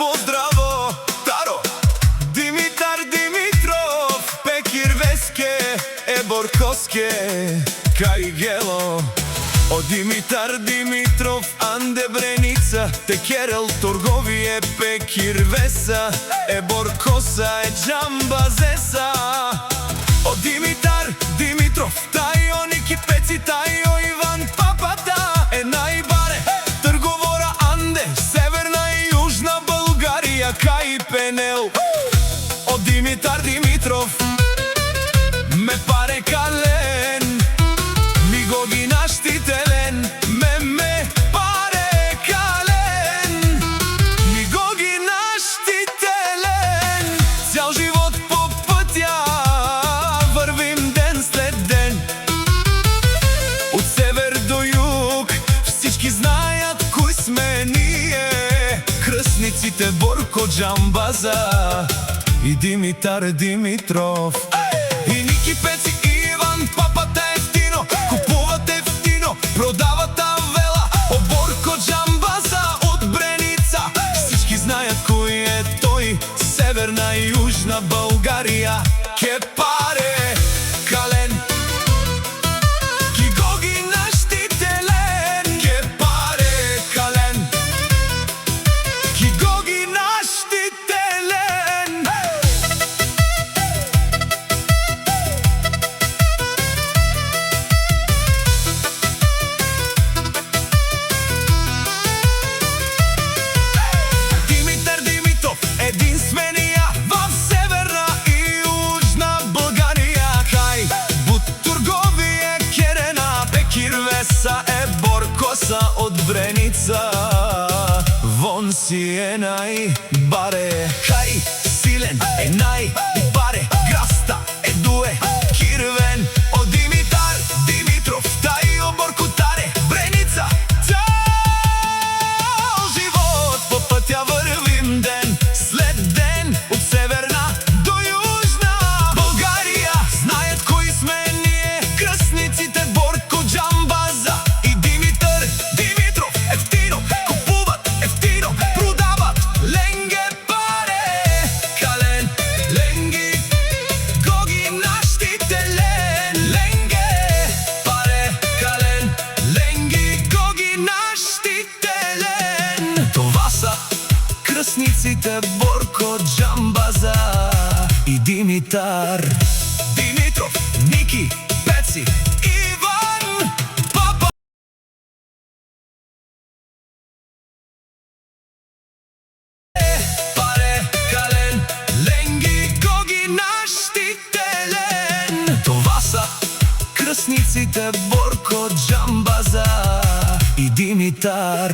поздраво, Таро, Димитар Димитров, Пекир Веске, Боркоске, кај Гело. О Димитар Димитров, Анде Бреница, Текерел, Торговие, Пекир Веса, Боркоса, Джамба Зеса. О Димитар Димитров, Тајо Ники Пеци, Тајо Иван Папата, најбаре, трговора Анде, Северна и Јужна Българија, кај Пенел. О Димитар Димитров, ме паре кален, ми го ги наштителен, ме паре кален, ми го ги наштителен. Цял живот по пътя вървим ден след ден, от север до юг всички знаят кои сме ние, кръстниците Борко Джамбаза и Димитар Димитров. И Ники Пеци и Иван Папата, ефтино купуват, ефтино продават авела. О Борко Джамбаза от Бреница, всички знаят кој е той, Северна и Јужна Българија, ке паре кален, ки го ги наштителен, ке паре кален, ки го ги наштителен. Димитар Димитров, единствения в Северна и Јужна Българија, кај Бутурговие, Керена, Пекир Веса, Боркоса от Бреница. Вон си е најбаре, кај Силен е најбаре, Граста е дуе, Кирвен. О Димитар Димитров, Тајо Борко Таре, Бреница. Цял живот по пътя вървим ден след ден, от Северна до Южна България. Знаят кои сме ние, кръстниците Борко Джамбаза и Димитар Димитров. Ефтино купуват, ефтино продават, ленге паре кален, ленги го ги наштителен, ленге паре кален, ленги го ги наштителен. Това са кръстниците Борко Джамбаза и Димитар Димитров, Ники Пеци, Иван Папа. Паре кален, ленги го ги наштителен. Това са кръстниците Борко Джамбаза и Димитар